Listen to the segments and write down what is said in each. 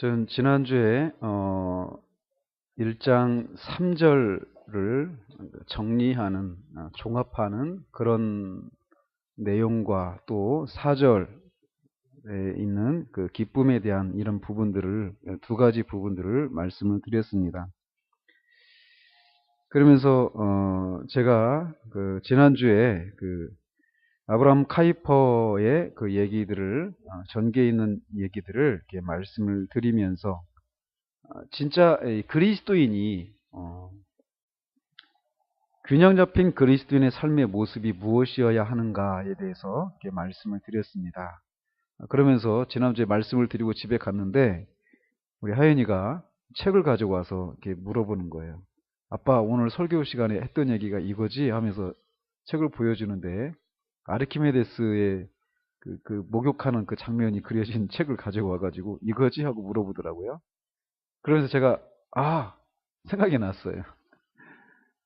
전 지난주에 1장 3절을 정리하는 종합하는 그런 내용과 또 4절에 있는 그 기쁨에 대한 이런 부분들을 두 가지 부분들을 말씀을 드렸습니다. 그러면서 제가 그 지난주에 그 아브라함 카이퍼의 그 얘기들을 전개에 있는 얘기들을 이렇게 말씀을 드리면서 진짜 그리스도인이 균형 잡힌 그리스도인의 삶의 모습이 무엇이어야 하는가에 대해서 이렇게 말씀을 드렸습니다. 그러면서 지난주에 말씀을 드리고 집에 갔는데 우리 하연이가 책을 가지고 와서 이렇게 물어보는 거예요. 아빠, 오늘 설교 시간에 했던 얘기가 이거지? 하면서 책을 보여주는데 아르키메데스의 그 목욕하는 그 장면이 그려진 책을 가지고 와가지고 이거지? 하고 물어보더라고요. 그래서 제가 생각이 났어요.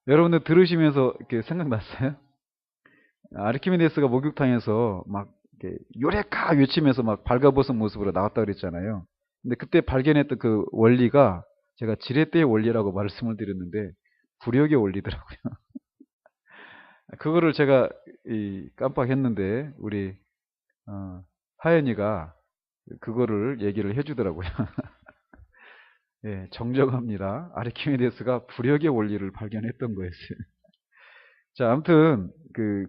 여러분들 들으시면서 이렇게 생각났어요? 아르키메데스가 목욕탕에서 막 이렇게 요레카 외치면서 막 발가벗은 모습으로 나왔다 그랬잖아요. 근데 그때 발견했던 그 원리가 제가 지렛대의 원리라고 말씀을 드렸는데 부력의 원리더라고요. 그거를 제가 깜빡했는데 우리 하연이가 그거를 얘기를 해주더라고요. 예, 정정합니다. 아르키메데스가 부력의 원리를 발견했던 거였어요. 자, 아무튼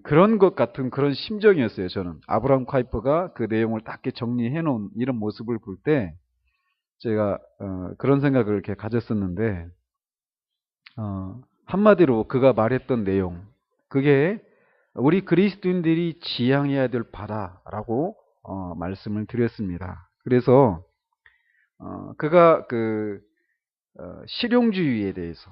그런 것 같은 그런 심정이었어요. 저는 아브라함 카이퍼가 그 내용을 딱 정리해 놓은 이런 모습을 볼 때 제가 그런 생각을 이렇게 가졌었는데 한마디로 그가 말했던 내용, 그게 우리 그리스도인들이 지향해야 될 바다라고 말씀을 드렸습니다. 그래서 그가 실용주의에 대해서,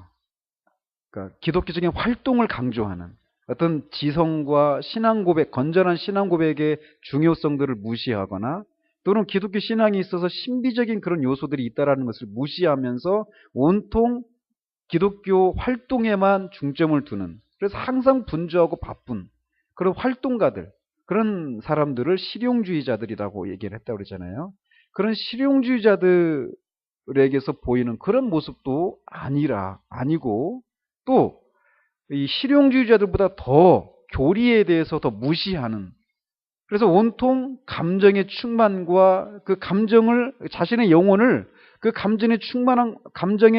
그러니까 기독교적인 활동을 강조하는 어떤 지성과 신앙 고백, 건전한 신앙 고백의 중요성들을 무시하거나 또는 기독교 신앙에 있어서 신비적인 그런 요소들이 있다라는 것을 무시하면서 온통 기독교 활동에만 중점을 두는, 그래서 항상 분주하고 바쁜 그런 활동가들, 그런 사람들을 실용주의자들이라고 얘기를 했다고 그러잖아요. 그런 실용주의자들에게서 보이는 그런 모습도 아니고 또 이 실용주의자들보다 더 교리에 대해서 더 무시하는, 그래서 온통 감정의 충만과 그 감정을, 자신의 영혼을 그 감정의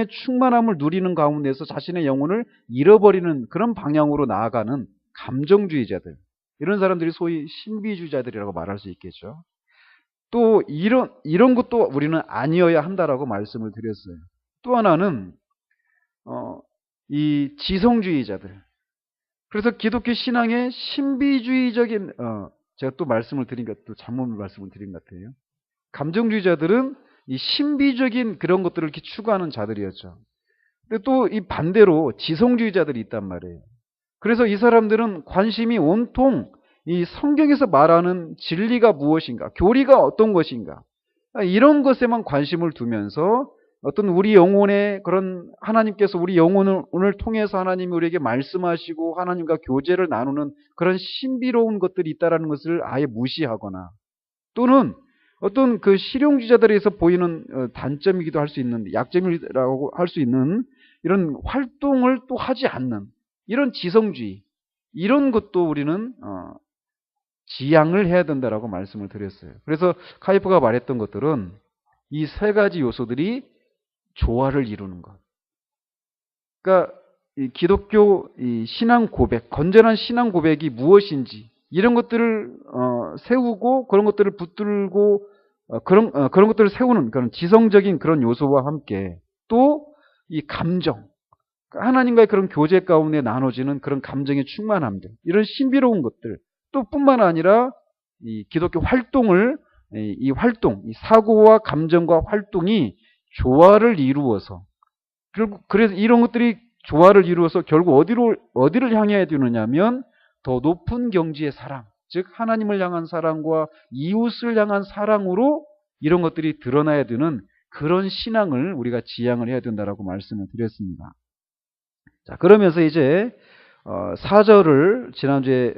충만함을 누리는 가운데서 자신의 영혼을 잃어버리는 그런 방향으로 나아가는 감정주의자들, 이런 사람들이 소위 신비주의자들이라고 말할 수 있겠죠. 또 이런 것도 우리는 아니어야 한다라고 말씀을 드렸어요. 또 하나는 이 지성주의자들. 그래서 기독교 신앙의 신비주의적인 제가 또 말씀을 드린 것, 또 잘못 말씀을 드린 것 같아요. 감정주의자들은 이 신비적인 그런 것들을 이렇게 추구하는 자들이었죠. 근데 또 이 반대로 지성주의자들이 있단 말이에요. 그래서 이 사람들은 관심이 온통 이 성경에서 말하는 진리가 무엇인가, 교리가 어떤 것인가, 이런 것에만 관심을 두면서 어떤 우리 영혼의 그런, 하나님께서 우리 영혼을 통해서 하나님이 우리에게 말씀하시고 하나님과 교제를 나누는 그런 신비로운 것들이 있다는 것을 아예 무시하거나, 또는 어떤 그 실용주의자들에서 보이는 단점이기도 할 수 있는, 약점이라고 할 수 있는 이런 활동을 또 하지 않는 이런 지성주의, 이런 것도 우리는 지양을 해야 된다라고 말씀을 드렸어요. 그래서 카이퍼가 말했던 것들은 이 세 가지 요소들이 조화를 이루는 것. 그러니까 이 기독교 이 신앙 고백, 건전한 신앙 고백이 무엇인지 이런 것들을 세우고 그런 것들을 붙들고 그런 것들을 세우는 그런 지성적인 그런 요소와 함께 또 이 감정, 하나님과의 그런 교제 가운데 나눠지는 그런 감정의 충만함들, 이런 신비로운 것들, 또 뿐만 아니라 이 기독교 활동을, 이 사고와 감정과 활동이 조화를 이루어서, 결국 그래서 이런 것들이 조화를 이루어서 결국 어디를 향해야 되느냐면 더 높은 경지의 사랑, 즉 하나님을 향한 사랑과 이웃을 향한 사랑으로 이런 것들이 드러나야 되는 그런 신앙을 우리가 지향을 해야 된다라고 말씀을 드렸습니다. 자, 그러면서 이제 4절을 지난주에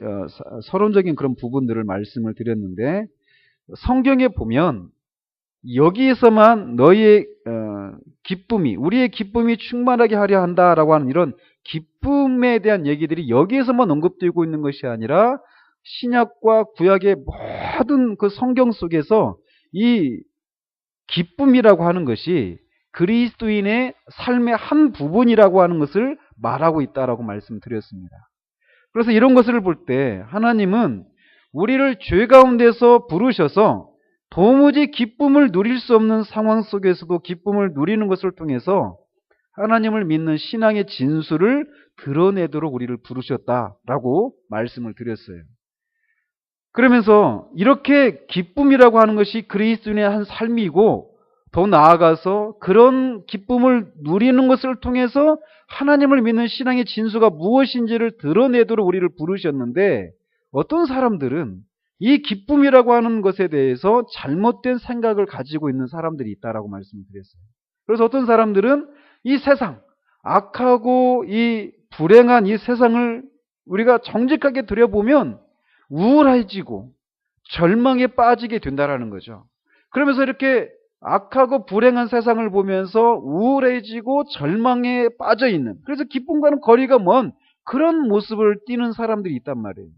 서론적인 그런 부분들을 말씀을 드렸는데, 성경에 보면 여기에서만 너희의 기쁨이, 우리의 기쁨이 충만하게 하려 한다라고 하는 이런 기쁨에 대한 얘기들이 여기에서만 언급되고 있는 것이 아니라 신약과 구약의 모든 그 성경 속에서 이 기쁨이라고 하는 것이 그리스도인의 삶의 한 부분이라고 하는 것을 말하고 있다라고 말씀드렸습니다. 그래서 이런 것을 볼 때 하나님은 우리를 죄 가운데서 부르셔서 도무지 기쁨을 누릴 수 없는 상황 속에서도 기쁨을 누리는 것을 통해서 하나님을 믿는 신앙의 진수를 드러내도록 우리를 부르셨다라고 말씀을 드렸어요. 그러면서 이렇게 기쁨이라고 하는 것이 그리스도인의 한 삶이고, 더 나아가서 그런 기쁨을 누리는 것을 통해서 하나님을 믿는 신앙의 진수가 무엇인지를 드러내도록 우리를 부르셨는데, 어떤 사람들은 이 기쁨이라고 하는 것에 대해서 잘못된 생각을 가지고 있는 사람들이 있다라고 말씀을 드렸어요. 그래서 어떤 사람들은 이 세상, 악하고 이 불행한 이 세상을 우리가 정직하게 들여보면 우울해지고 절망에 빠지게 된다라는 거죠. 그러면서 이렇게 악하고 불행한 세상을 보면서 우울해지고 절망에 빠져 있는, 그래서 기쁨과는 거리가 먼 그런 모습을 띠는 사람들이 있단 말이에요.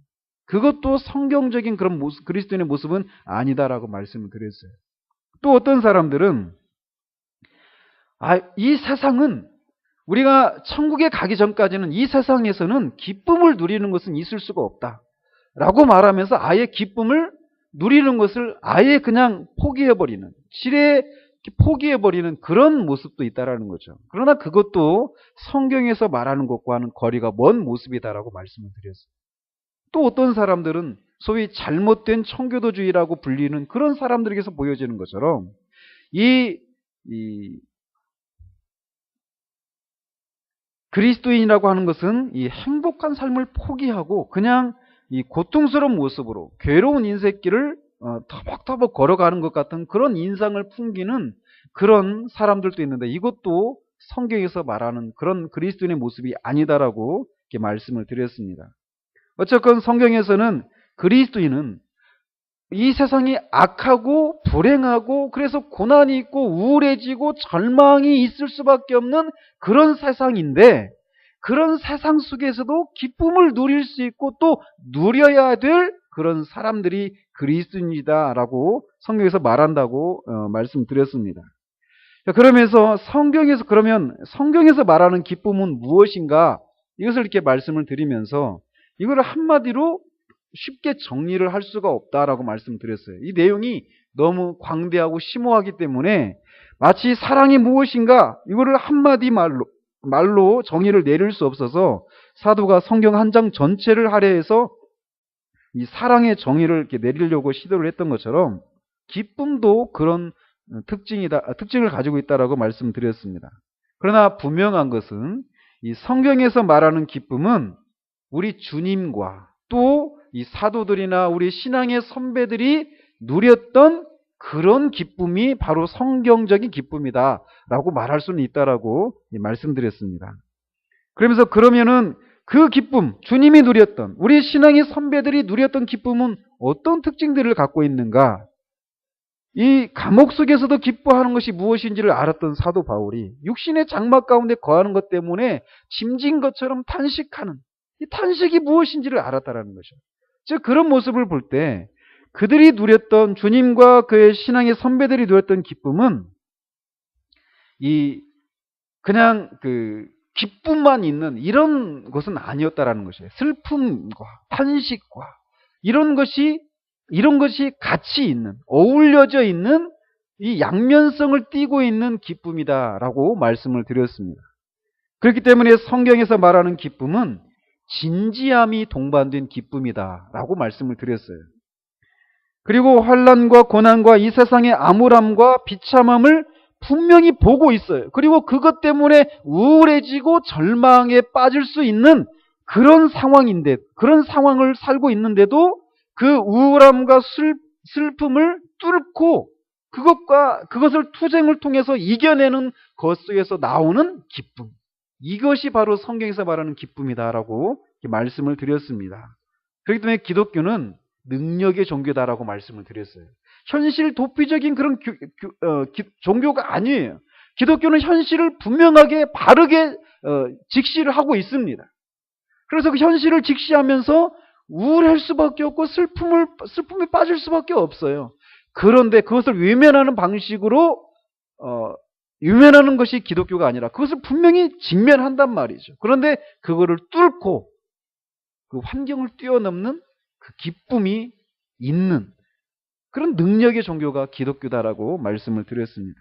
그것도 성경적인 그런 모습, 그리스도인의 모습은 아니다라고 말씀을 드렸어요. 또 어떤 사람들은 이 세상은, 우리가 천국에 가기 전까지는 이 세상에서는 기쁨을 누리는 것은 있을 수가 없다 라고 말하면서 아예 기쁨을 누리는 것을 아예 그냥 포기해버리는, 지레 포기해버리는 그런 모습도 있다라는 거죠. 그러나 그것도 성경에서 말하는 것과는 거리가 먼 모습이다라고 말씀을 드렸어요. 또 어떤 사람들은 소위 잘못된 청교도주의라고 불리는 그런 사람들에게서 보여지는 것처럼 이 그리스도인이라고 하는 것은 이 행복한 삶을 포기하고 그냥 이 고통스러운 모습으로 괴로운 인생길을 터벅터벅 걸어가는 것 같은 그런 인상을 풍기는 그런 사람들도 있는데, 이것도 성경에서 말하는 그런 그리스도인의 모습이 아니다라고 이렇게 말씀을 드렸습니다. 어쨌건 성경에서는 그리스도인은 이 세상이 악하고 불행하고 그래서 고난이 있고 우울해지고 절망이 있을 수밖에 없는 그런 세상인데, 그런 세상 속에서도 기쁨을 누릴 수 있고 또 누려야 될 그런 사람들이 그리스도인이다라고 성경에서 말한다고 말씀드렸습니다. 그러면서 그러면 성경에서 말하는 기쁨은 무엇인가, 이것을 이렇게 말씀을 드리면서 이거를 한마디로 쉽게 정리를 할 수가 없다라고 말씀드렸어요. 이 내용이 너무 광대하고 심오하기 때문에 마치 사랑이 무엇인가 이거를 한마디 말로 정의를 내릴 수 없어서 사도가 성경 한 장 전체를 할애해서 이 사랑의 정의를 이렇게 내리려고 시도를 했던 것처럼 기쁨도 그런 특징을 가지고 있다라고 말씀드렸습니다. 그러나 분명한 것은 이 성경에서 말하는 기쁨은 우리 주님과 또 이 사도들이나 우리 신앙의 선배들이 누렸던 그런 기쁨이 바로 성경적인 기쁨이다라고 말할 수는 있다라고 말씀드렸습니다. 그러면서 그러면은 그 기쁨, 주님이 누렸던, 우리 신앙의 선배들이 누렸던 기쁨은 어떤 특징들을 갖고 있는가? 이 감옥 속에서도 기뻐하는 것이 무엇인지를 알았던 사도 바울이 육신의 장막 가운데 거하는 것 때문에 짐진 것처럼 탄식하는, 이 탄식이 무엇인지를 알았다라는 것이죠. 즉 그런 모습을 볼 때 그들이 누렸던, 주님과 그의 신앙의 선배들이 누렸던 기쁨은 그냥 기쁨만 있는 이런 것은 아니었다라는 것이에요. 슬픔과 탄식과 이런 것이 같이 있는, 어울려져 있는 이 양면성을 띠고 있는 기쁨이다라고 말씀을 드렸습니다. 그렇기 때문에 성경에서 말하는 기쁨은 진지함이 동반된 기쁨이다라고 말씀을 드렸어요. 그리고 환난과 고난과 이 세상의 암울함과 비참함을 분명히 보고 있어요. 그리고 그것 때문에 우울해지고 절망에 빠질 수 있는 그런 상황인데, 그런 상황을 살고 있는데도 그 우울함과 슬픔을 뚫고 그것을 투쟁을 통해서 이겨내는 것 속에서 나오는 기쁨, 이것이 바로 성경에서 말하는 기쁨이다라고 말씀을 드렸습니다. 그렇기 때문에 기독교는 능력의 종교다라고 말씀을 드렸어요. 현실 도피적인 그런 종교가 아니에요. 기독교는 현실을 분명하게 바르게 직시를 하고 있습니다. 그래서 그 현실을 직시하면서 우울할 수밖에 없고 슬픔에 빠질 수밖에 없어요. 그런데 그것을 외면하는 방식으로 외면하는 것이 기독교가 아니라 그것을 분명히 직면한단 말이죠. 그런데 그거를 뚫고 그 환경을 뛰어넘는 그 기쁨이 있는 그런 능력의 종교가 기독교다라고 말씀을 드렸습니다.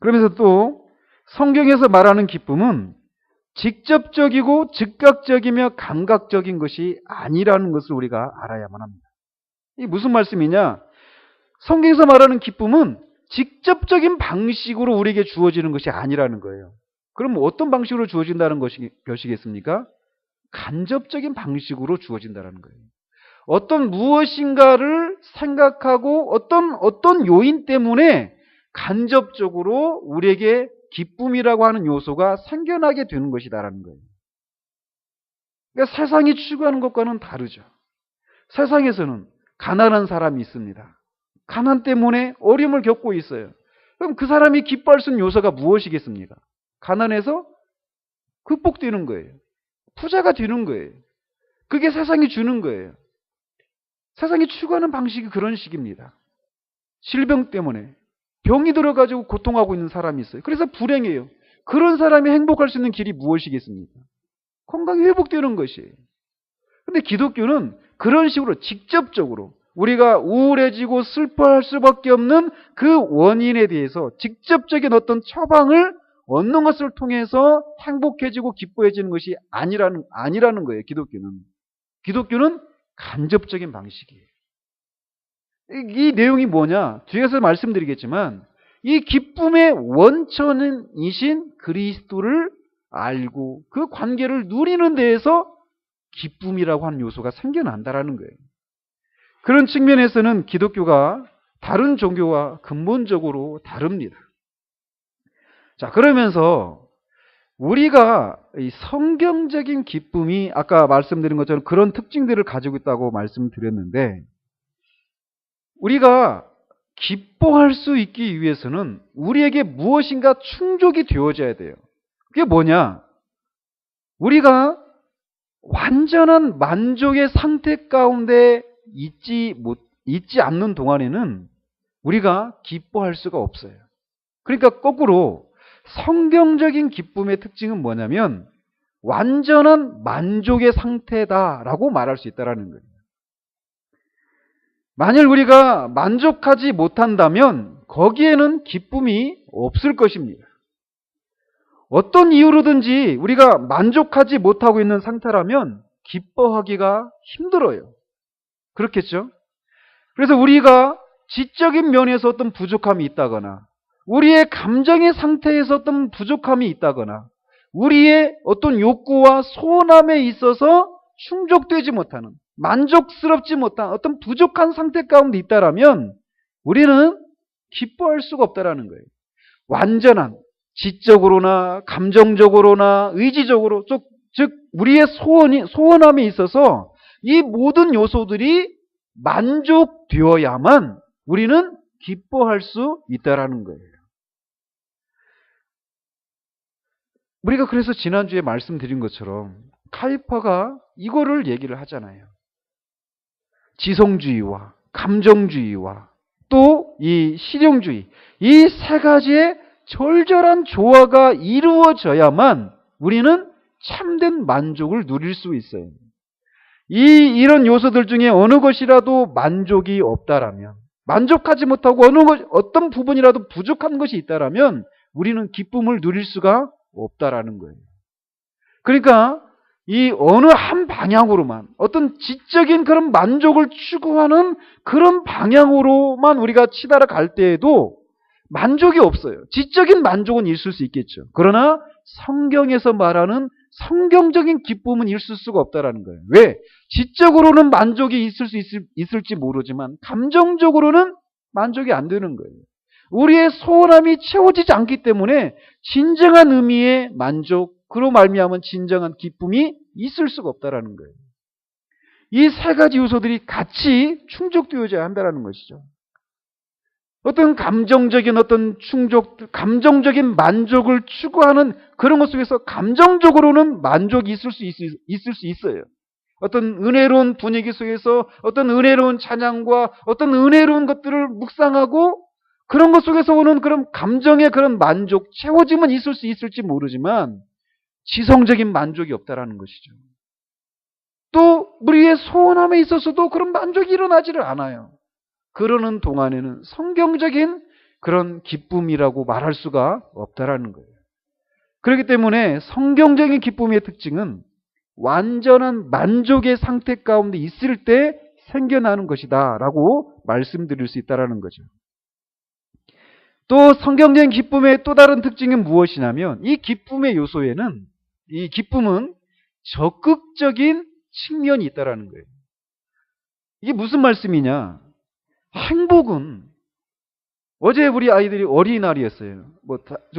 그러면서 또 성경에서 말하는 기쁨은 직접적이고 즉각적이며 감각적인 것이 아니라는 것을 우리가 알아야만 합니다. 이게 무슨 말씀이냐? 성경에서 말하는 기쁨은 직접적인 방식으로 우리에게 주어지는 것이 아니라는 거예요. 그럼 어떤 방식으로 주어진다는 것이겠습니까? 간접적인 방식으로 주어진다는 거예요. 어떤 무엇인가를 생각하고 어떤 요인 때문에 간접적으로 우리에게 기쁨이라고 하는 요소가 생겨나게 되는 것이다라는 거예요. 그러니까 세상이 추구하는 것과는 다르죠. 세상에서는 가난한 사람이 있습니다. 가난 때문에 어려움을 겪고 있어요. 그럼 그 사람이 기뻐할 수 있는 요소가 무엇이겠습니까? 가난해서 극복되는 거예요. 부자가 되는 거예요. 그게 세상이 주는 거예요. 세상이 추구하는 방식이 그런 식입니다. 질병 때문에 병이 들어가지고 고통하고 있는 사람이 있어요. 그래서 불행해요. 그런 사람이 행복할 수 있는 길이 무엇이겠습니까? 건강이 회복되는 것이에요. 근데 기독교는 그런 식으로 직접적으로 우리가 우울해지고 슬퍼할 수밖에 없는 그 원인에 대해서 직접적인 어떤 처방을 얻는 것을 통해서 행복해지고 기뻐해지는 것이 아니라는 거예요, 기독교는. 기독교는 간접적인 방식이에요. 이 내용이 뭐냐? 뒤에서 말씀드리겠지만 이 기쁨의 원천이신 그리스도를 알고 그 관계를 누리는 데에서 기쁨이라고 하는 요소가 생겨난다라는 거예요. 그런 측면에서는 기독교가 다른 종교와 근본적으로 다릅니다. 자, 그러면서 우리가 이 성경적인 기쁨이 아까 말씀드린 것처럼 그런 특징들을 가지고 있다고 말씀드렸는데 우리가 기뻐할 수 있기 위해서는 우리에게 무엇인가 충족이 되어져야 돼요. 그게 뭐냐? 우리가 완전한 만족의 상태 가운데 있지 않는 동안에는 우리가 기뻐할 수가 없어요. 그러니까 거꾸로 성경적인 기쁨의 특징은 뭐냐면 완전한 만족의 상태다라고 말할 수 있다는 거예요. 만일 우리가 만족하지 못한다면 거기에는 기쁨이 없을 것입니다. 어떤 이유로든지 우리가 만족하지 못하고 있는 상태라면 기뻐하기가 힘들어요. 그렇겠죠? 그래서 우리가 지적인 면에서 어떤 부족함이 있다거나 우리의 감정의 상태에서 어떤 부족함이 있다거나 우리의 어떤 욕구와 소원함에 있어서 충족되지 못하는 만족스럽지 못한 어떤 부족한 상태 가운데 있다라면 우리는 기뻐할 수가 없다라는 거예요. 완전한 지적으로나 감정적으로나 의지적으로 즉 우리의 소원함에 있어서 이 모든 요소들이 만족되어야만 우리는 기뻐할 수 있다라는 거예요. 우리가 그래서 지난주에 말씀드린 것처럼 카이파가 이거를 얘기를 하잖아요. 지성주의와 감정주의와 또 이 실용주의 이 세 가지의 절절한 조화가 이루어져야만 우리는 참된 만족을 누릴 수 있어요. 이런 요소들 중에 어느 것이라도 만족이 없다라면 만족하지 못하고 어떤 부분이라도 부족한 것이 있다라면 우리는 기쁨을 누릴 수가 없다라는 거예요. 그러니까 이 어느 한 방향으로만 어떤 지적인 그런 만족을 추구하는 그런 방향으로만 우리가 치달아 갈 때에도 만족이 없어요. 지적인 만족은 있을 수 있겠죠. 그러나 성경에서 말하는 성경적인 기쁨은 있을 수가 없다라는 거예요. 왜? 지적으로는 만족이 있을지 모르지만 감정적으로는 만족이 안 되는 거예요. 우리의 소원함이 채워지지 않기 때문에 진정한 의미의 만족, 그로 말미암은 진정한 기쁨이 있을 수가 없다라는 거예요. 이 3가지 요소들이 같이 충족되어져야 한다는 것이죠. 어떤 감정적인 어떤 충족, 감정적인 만족을 추구하는 그런 것 속에서 감정적으로는 만족이 있을 수 있어요. 어떤 은혜로운 분위기 속에서 어떤 은혜로운 찬양과 어떤 은혜로운 것들을 묵상하고 그런 것 속에서 오는 그런 감정의 그런 만족, 채워짐은 있을 수 있을지 모르지만 지성적인 만족이 없다라는 것이죠. 또 우리의 소원함에 있어서도 그런 만족이 일어나지를 않아요. 그러는 동안에는 성경적인 그런 기쁨이라고 말할 수가 없다라는 거예요. 그렇기 때문에 성경적인 기쁨의 특징은 완전한 만족의 상태 가운데 있을 때 생겨나는 것이다 라고 말씀드릴 수 있다는 거죠. 또 성경적인 기쁨의 또 다른 특징이 무엇이냐면 이 기쁨의 요소에는 이 기쁨은 적극적인 측면이 있다는 거예요. 이게 무슨 말씀이냐? 행복은 어제 우리 아이들이 어린이날이었어요.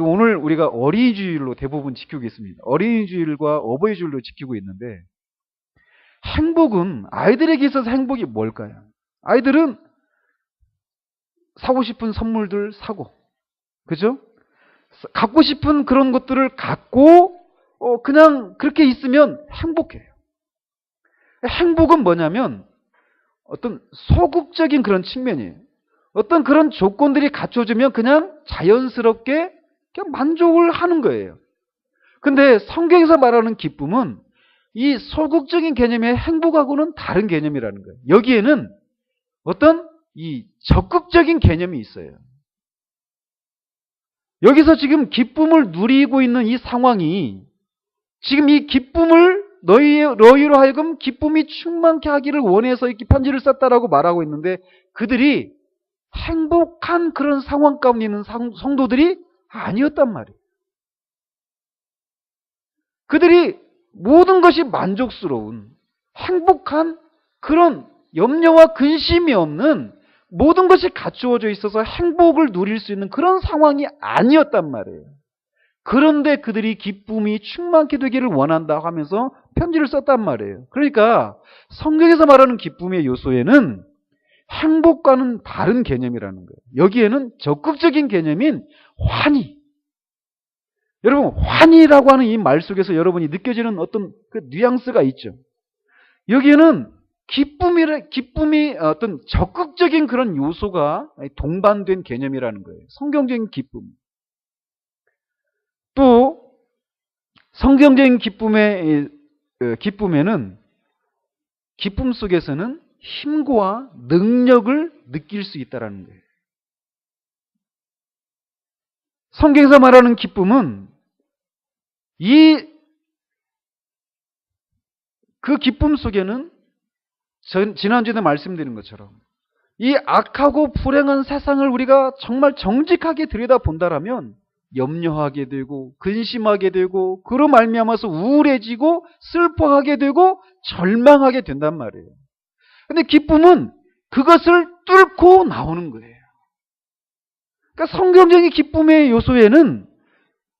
오늘 우리가 어린이주일로 대부분 지키고 있습니다. 어린이주일과 어버이주일로 지키고 있는데 행복은 아이들에게 있어서 행복이 뭘까요? 아이들은 사고 싶은 선물들 사고, 그죠? 갖고 싶은 그런 것들을 갖고 그냥 그렇게 있으면 행복해요. 행복은 뭐냐면 어떤 소극적인 그런 측면이에요. 어떤 그런 조건들이 갖춰지면 그냥 자연스럽게 그냥 만족을 하는 거예요. 근데 성경에서 말하는 기쁨은 이 소극적인 개념의 행복하고는 다른 개념이라는 거예요. 여기에는 어떤 이 적극적인 개념이 있어요. 여기서 지금 기쁨을 누리고 있는 이 상황이 지금 이 기쁨을 너희로 하여금 기쁨이 충만케 하기를 원해서 이렇게 편지를 썼다라고 말하고 있는데 그들이 행복한 그런 상황 가운데 있는 성도들이 아니었단 말이에요. 그들이 모든 것이 만족스러운 행복한 그런 염려와 근심이 없는 모든 것이 갖추어져 있어서 행복을 누릴 수 있는 그런 상황이 아니었단 말이에요. 그런데 그들이 기쁨이 충만케 되기를 원한다 하면서 편지를 썼단 말이에요. 그러니까 성경에서 말하는 기쁨의 요소에는 행복과는 다른 개념이라는 거예요. 여기에는 적극적인 개념인 환희. 여러분, 환희라고 하는 이 말 속에서 여러분이 느껴지는 어떤 그 뉘앙스가 있죠. 여기에는 기쁨이 어떤 적극적인 그런 요소가 동반된 개념이라는 거예요. 성경적인 기쁨. 또 성경적인 기쁨에는 기쁨 속에서는 힘과 능력을 느낄 수 있다는 거예요. 성경에서 말하는 기쁨은 그 기쁨 속에는 지난주에도 말씀드린 것처럼 이 악하고 불행한 세상을 우리가 정말 정직하게 들여다본다라면 염려하게 되고 근심하게 되고 그로 말미암아서 우울해지고 슬퍼하게 되고 절망하게 된단 말이에요. 근데 기쁨은 그것을 뚫고 나오는 거예요. 그러니까 성경적인 기쁨의 요소에는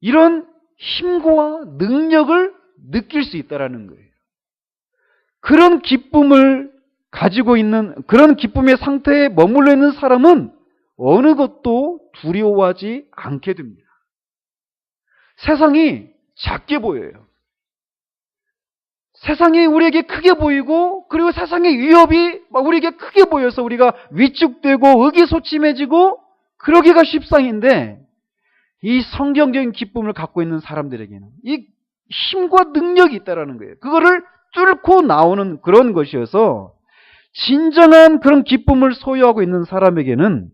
이런 힘과 능력을 느낄 수 있다는 거예요. 그런 기쁨을 가지고 있는 그런 기쁨의 상태에 머물러 있는 사람은 어느 것도 두려워하지 않게 됩니다. 세상이 작게 보여요. 세상이 우리에게 크게 보이고 그리고 세상의 위협이 우리에게 크게 보여서 우리가 위축되고 의기소침해지고 그러기가 십상인데 이 성경적인 기쁨을 갖고 있는 사람들에게는 이 힘과 능력이 있다는 거예요. 그거를 뚫고 나오는 그런 것이어서 진정한 그런 기쁨을 소유하고 있는 사람은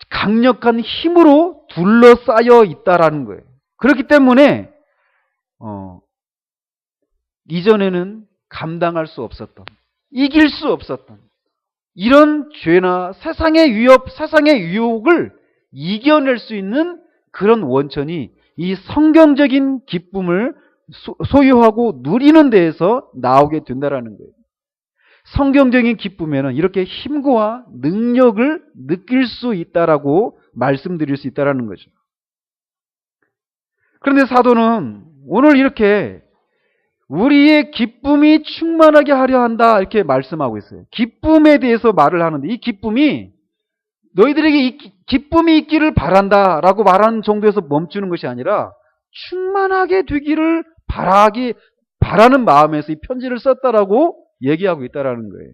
강력한 힘으로 둘러싸여 있다라는 거예요. 그렇기 때문에 이전에는 감당할 수 없었던, 이길 수 없었던 이런 죄나 세상의 위협, 세상의 유혹을 이겨낼 수 있는 그런 원천이 이 성경적인 기쁨을 소유하고 누리는 데에서 나오게 된다라는 거예요. 성경적인 기쁨에는 이렇게 힘과 능력을 느낄 수 있다라고 말씀드릴 수 있다라는 거죠. 그런데 사도는 오늘 이렇게 우리의 기쁨이 충만하게 하려 한다 이렇게 말씀하고 있어요. 기쁨에 대해서 말을 하는데 이 기쁨이 너희들에게 기쁨이 있기를 바란다 라고 말하는 정도에서 멈추는 것이 아니라 충만하게 되기를 바라는 마음에서 이 편지를 썼다라고 얘기하고 있다라는 거예요.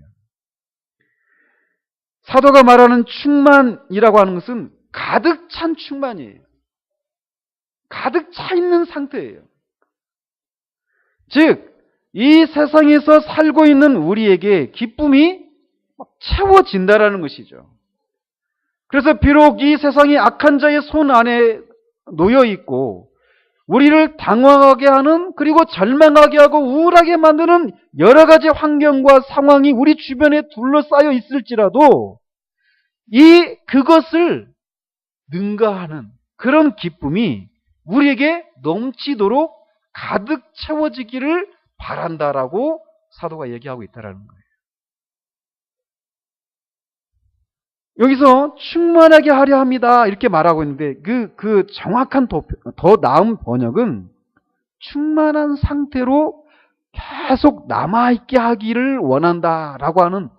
사도가 말하는 충만이라고 하는 것은 가득 찬 충만이에요. 가득 차 있는 상태예요. 즉, 이 세상에서 살고 있는 우리에게 기쁨이 채워진다라는 것이죠. 그래서 비록 이 세상이 악한 자의 손 안에 놓여 있고 우리를 당황하게 하는, 그리고 절망하게 하고 우울하게 만드는 여러 가지 환경과 상황이 우리 주변에 둘러싸여 있을지라도 그것을 능가하는 그런 기쁨이 우리에게 넘치도록 가득 채워지기를 바란다라고 사도가 얘기하고 있다는 거예요. 여기서 충만하게 하려 합니다 이렇게 말하고 있는데 그 정확한 더 나은 번역은 충만한 상태로 계속 남아있게 하기를 원한다라고 하는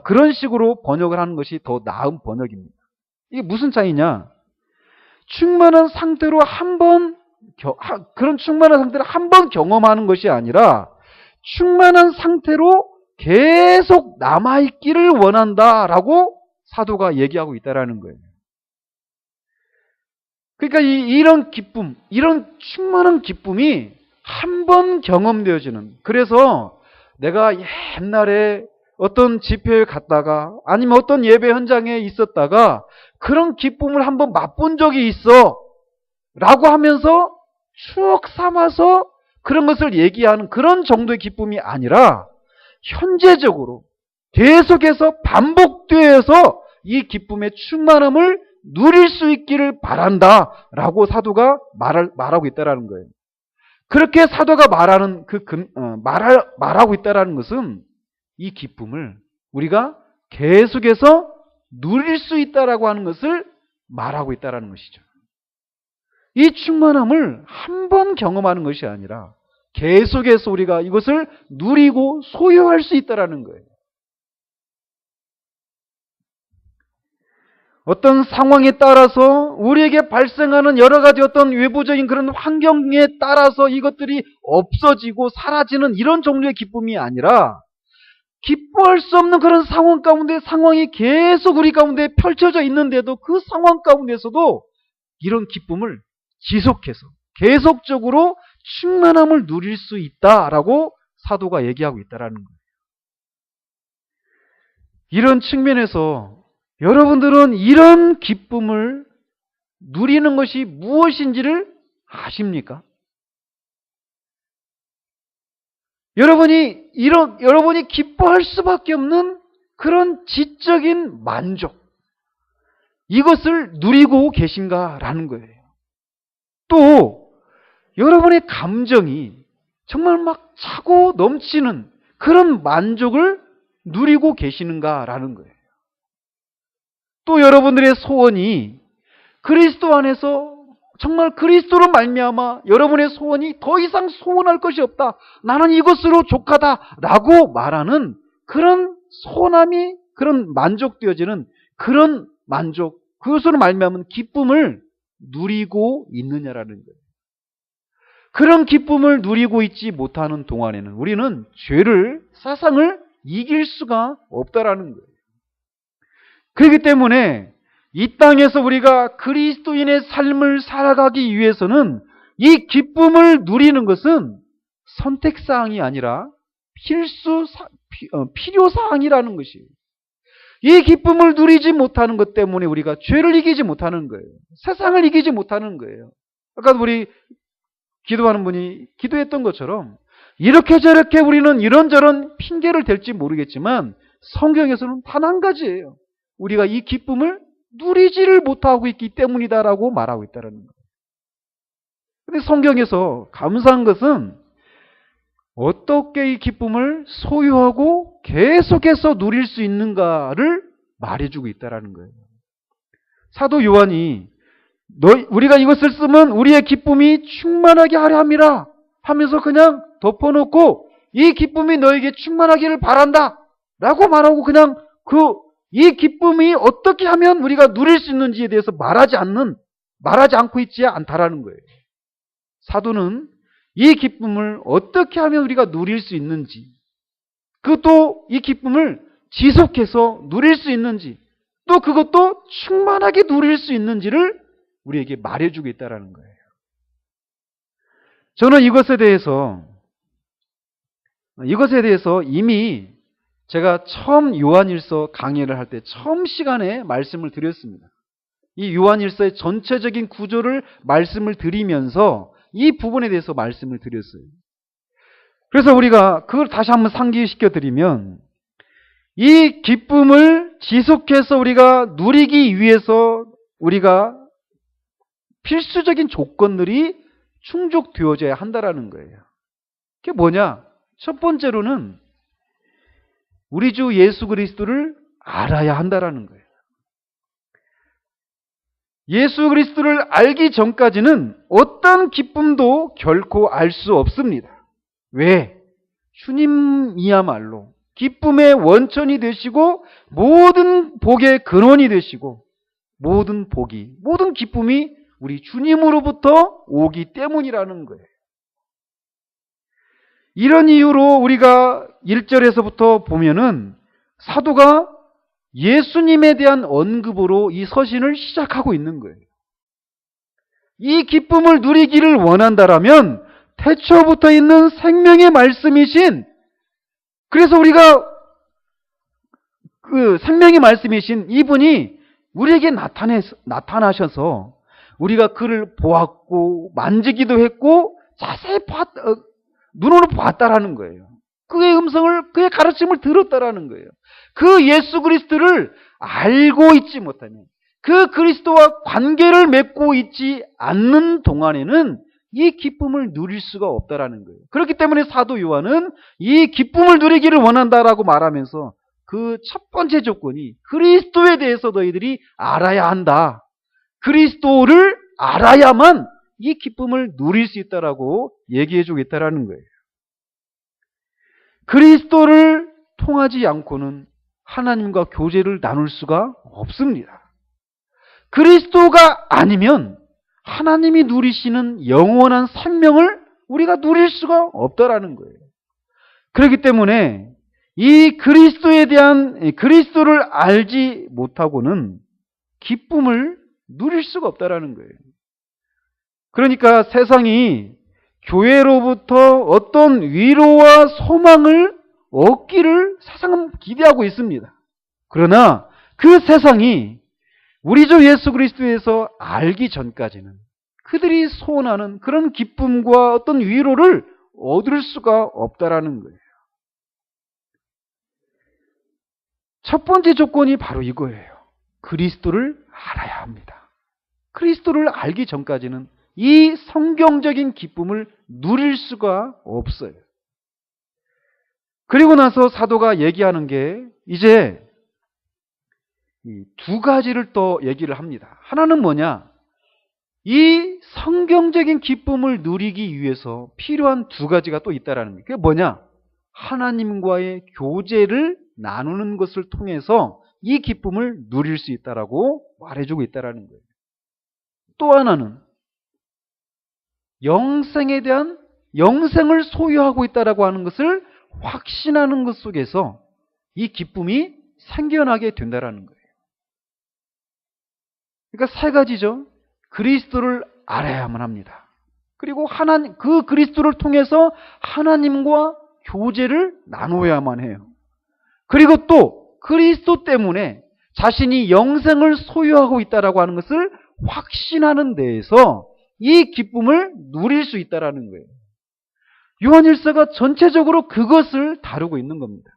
그런 식으로 번역을 하는 것이 더 나은 번역입니다. 이게 무슨 차이냐? 충만한 상태로 그런 충만한 상태를 한 번 경험하는 것이 아니라 충만한 상태로 계속 남아있기를 원한다라고 사도가 얘기하고 있다라는 거예요. 그러니까 이런 기쁨, 이런 충만한 기쁨이 한 번 경험되어지는, 그래서 내가 옛날에 어떤 집회에 갔다가 아니면 어떤 예배 현장에 있었다가 그런 기쁨을 한번 맛본 적이 있어 라고 하면서 추억 삼아서 그런 것을 얘기하는 그런 정도의 기쁨이 아니라 현재적으로 계속해서 반복되어서 이 기쁨의 충만함을 누릴 수 있기를 바란다라고 사도가 말하고 있다라는 거예요. 그렇게 사도가 말하고 있다라는 것은 이 기쁨을 우리가 계속해서 누릴 수 있다라고 하는 것을 말하고 있다라는 것이죠. 이 충만함을 한 번 경험하는 것이 아니라 계속해서 우리가 이것을 누리고 소유할 수 있다라는 거예요. 어떤 상황에 따라서 우리에게 발생하는 여러 가지 어떤 외부적인 그런 환경에 따라서 이것들이 없어지고 사라지는 이런 종류의 기쁨이 아니라 기뻐할 수 없는 그런 상황 가운데 상황이 계속 우리 가운데 펼쳐져 있는데도 그 상황 가운데서도 이런 기쁨을 지속해서 계속적으로 충만함을 누릴 수 있다라고 사도가 얘기하고 있다라는 거예요. 이런 측면에서 여러분들은 이런 기쁨을 누리는 것이 무엇인지를 아십니까? 여러분이 기뻐할 수밖에 없는 그런 지적인 만족, 이것을 누리고 계신가라는 거예요. 또 여러분의 감정이 정말 막 차고 넘치는 그런 만족을 누리고 계시는가라는 거예요. 또 여러분들의 소원이 그리스도 안에서 정말 그리스도로 말미암아 여러분의 소원이 더 이상 소원할 것이 없다, 나는 이것으로 족하다라고 말하는 그런 소원함이, 그런 만족되어지는 그런 만족, 그것으로 말미암은 기쁨을 누리고 있느냐라는 거예요. 그런 기쁨을 누리고 있지 못하는 동안에는 우리는 세상을 이길 수가 없다라는 거예요. 그렇기 때문에 이 땅에서 우리가 그리스도인의 삶을 살아가기 위해서는 이 기쁨을 누리는 것은 선택사항이 아니라 필요사항이라는 것이에요. 이 기쁨을 누리지 못하는 것 때문에 우리가 죄를 이기지 못하는 거예요. 세상을 이기지 못하는 거예요. 아까 우리 기도하는 분이 기도했던 것처럼 이렇게 저렇게 우리는 이런저런 핑계를 댈지 모르겠지만 성경에서는 단 한 가지예요. 우리가 이 기쁨을 누리지를 못하고 있기 때문이다라고 말하고 있다는 거예요. 그런데 성경에서 감사한 것은 어떻게 이 기쁨을 소유하고 계속해서 누릴 수 있는가를 말해주고 있다는 거예요. 사도 요한이 우리가 이것을 쓰면 우리의 기쁨이 충만하게 하려 함이라 하면서 그냥 덮어놓고 이 기쁨이 너에게 충만하기를 바란다 라고 말하고 그냥 이 기쁨이 어떻게 하면 우리가 누릴 수 있는지에 대해서 말하지 않고 있지 않다라는 거예요. 사도는 이 기쁨을 어떻게 하면 우리가 누릴 수 있는지, 그것도 이 기쁨을 지속해서 누릴 수 있는지, 또 그것도 충만하게 누릴 수 있는지를 우리에게 말해주고 있다는 거예요. 저는 이것에 대해서 이미 제가 처음 요한일서 강의를 할 때 처음 시간에 말씀을 드렸습니다. 이 요한일서의 전체적인 구조를 말씀을 드리면서 이 부분에 대해서 말씀을 드렸어요. 그래서 우리가 그걸 다시 한번 상기시켜 드리면, 이 기쁨을 지속해서 우리가 누리기 위해서 우리가 필수적인 조건들이 충족되어져야 한다라는 거예요. 그게 뭐냐? 첫 번째로는 우리 주 예수 그리스도를 알아야 한다라는 거예요. 예수 그리스도를 알기 전까지는 어떤 기쁨도 결코 알 수 없습니다. 왜? 주님이야말로 기쁨의 원천이 되시고 모든 복의 근원이 되시고 모든 기쁨이 우리 주님으로부터 오기 때문이라는 거예요. 이런 이유로 우리가 1절에서부터 보면은 사도가 예수님에 대한 언급으로 이 서신을 시작하고 있는 거예요. 이 기쁨을 누리기를 원한다라면 태초부터 있는 생명의 말씀이신, 그래서 우리가 그 생명의 말씀이신 이분이 우리에게 나타나셔서 우리가 그를 보았고 만지기도 했고 자세히 눈으로 보았다라는 거예요. 그의 음성을, 그의 가르침을 들었다라는 거예요. 그 예수 그리스도를 알고 있지 못하면, 그 그리스도와 관계를 맺고 있지 않는 동안에는 이 기쁨을 누릴 수가 없다라는 거예요. 그렇기 때문에 사도 요한은 이 기쁨을 누리기를 원한다라고 말하면서 그 첫 번째 조건이 그리스도에 대해서 너희들이 알아야 한다. 그리스도를 알아야만 이 기쁨을 누릴 수 있다라고 얘기해주고 있다라는 거예요. 그리스도를 통하지 않고는 하나님과 교제를 나눌 수가 없습니다. 그리스도가 아니면 하나님이 누리시는 영원한 생명을 우리가 누릴 수가 없다라는 거예요. 그렇기 때문에 이 그리스도를 알지 못하고는 기쁨을 누릴 수가 없다라는 거예요. 그러니까 세상이 교회로부터 어떤 위로와 소망을 얻기를 세상은 기대하고 있습니다. 그러나 그 세상이 우리 주 예수 그리스도에서 알기 전까지는 그들이 소원하는 그런 기쁨과 어떤 위로를 얻을 수가 없다라는 거예요. 첫 번째 조건이 바로 이거예요. 그리스도를 알아야 합니다. 그리스도를 알기 전까지는 이 성경적인 기쁨을 누릴 수가 없어요. 그리고 나서 사도가 얘기하는 게 이제 두 가지를 또 얘기를 합니다. 하나는 뭐냐? 이 성경적인 기쁨을 누리기 위해서 필요한 두 가지가 또 있다라는 거예요. 그게 뭐냐? 하나님과의 교제를 나누는 것을 통해서 이 기쁨을 누릴 수 있다라고 말해주고 있다라는 거예요. 또 하나는 영생을 소유하고 있다라고 하는 것을 확신하는 것 속에서 이 기쁨이 생겨나게 된다라는 거예요. 그러니까 세 가지죠. 그리스도를 알아야만 합니다. 그리고 그 그리스도를 통해서 하나님과 교제를 나누어야만 해요. 그리고 또 그리스도 때문에 자신이 영생을 소유하고 있다라고 하는 것을 확신하는 데에서 이 기쁨을 누릴 수 있다라는 거예요. 요한일서가 전체적으로 그것을 다루고 있는 겁니다.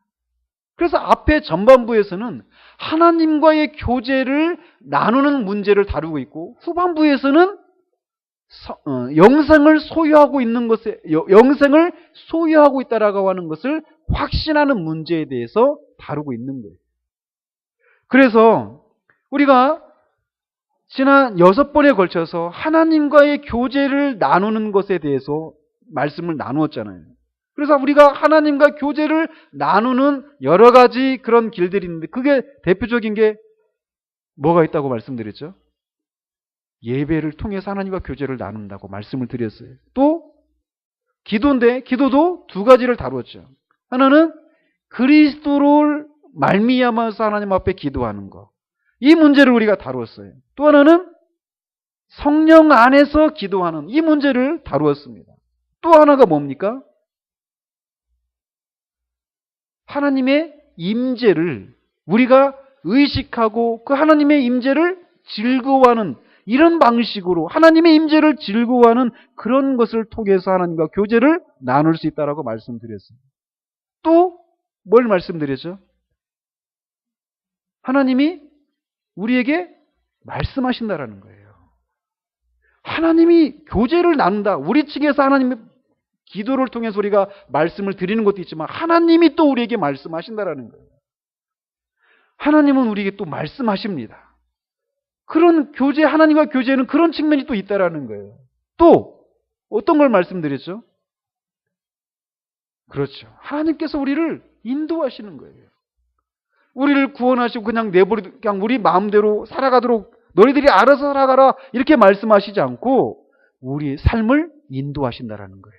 그래서 앞에 전반부에서는 하나님과의 교제를 나누는 문제를 다루고 있고, 후반부에서는 영생을 소유하고 있다라고 하는 것을 확신하는 문제에 대해서 다루고 있는 거예요. 그래서 우리가 지난 6번에 걸쳐서 하나님과의 교제를 나누는 것에 대해서 말씀을 나누었잖아요. 그래서 우리가 하나님과 교제를 나누는 여러 가지 그런 길들이 있는데 그게 대표적인 게 뭐가 있다고 말씀드렸죠? 예배를 통해서 하나님과 교제를 나눈다고 말씀을 드렸어요. 또 기도인데 기도도 두 가지를 다루었죠. 하나는 그리스도를 말미암아서 하나님 앞에 기도하는 것. 이 문제를 우리가 다루었어요. 또 하나는 성령 안에서 기도하는 이 문제를 다루었습니다. 또 하나가 뭡니까? 하나님의 임재를 우리가 의식하고 그 하나님의 임재를 즐거워하는 이런 방식으로 하나님의 임재를 즐거워하는 그런 것을 통해서 하나님과 교제를 나눌 수 있다라고 말씀드렸습니다. 또 뭘 말씀드렸죠? 하나님이 우리에게 말씀하신다라는 거예요. 하나님이 교제를 나눈다. 우리 측에서 하나님의 기도를 통해서 우리가 말씀을 드리는 것도 있지만 하나님이 또 우리에게 말씀하신다라는 거예요. 하나님은 우리에게 또 말씀하십니다. 그런 교제, 하나님과 교제는 그런 측면이 또 있다라는 거예요. 또 어떤 걸 말씀드렸죠? 그렇죠. 하나님께서 우리를 인도하시는 거예요. 우리를 구원하시고 그냥 내버리고 그냥 우리 마음대로 살아가도록 너희들이 알아서 살아가라 이렇게 말씀하시지 않고 우리의 삶을 인도하신다라는 거예요.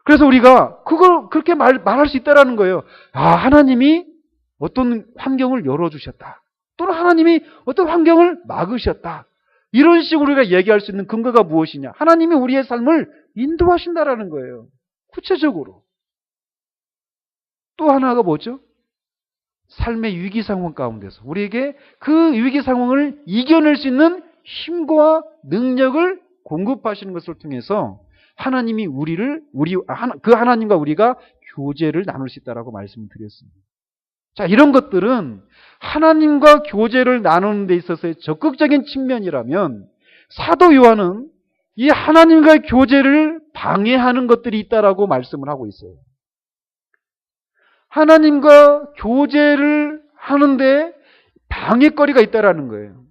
그래서 우리가 그걸 그렇게 말할 수 있다라는 거예요. 아, 하나님이 어떤 환경을 열어주셨다. 또는 하나님이 어떤 환경을 막으셨다. 이런 식으로 우리가 얘기할 수 있는 근거가 무엇이냐? 하나님이 우리의 삶을 인도하신다라는 거예요. 구체적으로. 또 하나가 뭐죠? 삶의 위기 상황 가운데서 우리에게 그 위기 상황을 이겨낼 수 있는 힘과 능력을 공급하시는 것을 통해서 하나님이 그 하나님과 우리가 교제를 나눌 수 있다라고 말씀을 드렸습니다. 자, 이런 것들은 하나님과 교제를 나누는 데 있어서의 적극적인 측면이라면 사도 요한은 이 하나님과의 교제를 방해하는 것들이 있다라고 말씀을 하고 있어요. 하나님과 교제를 하는데 방해거리가 있다라는 거예요.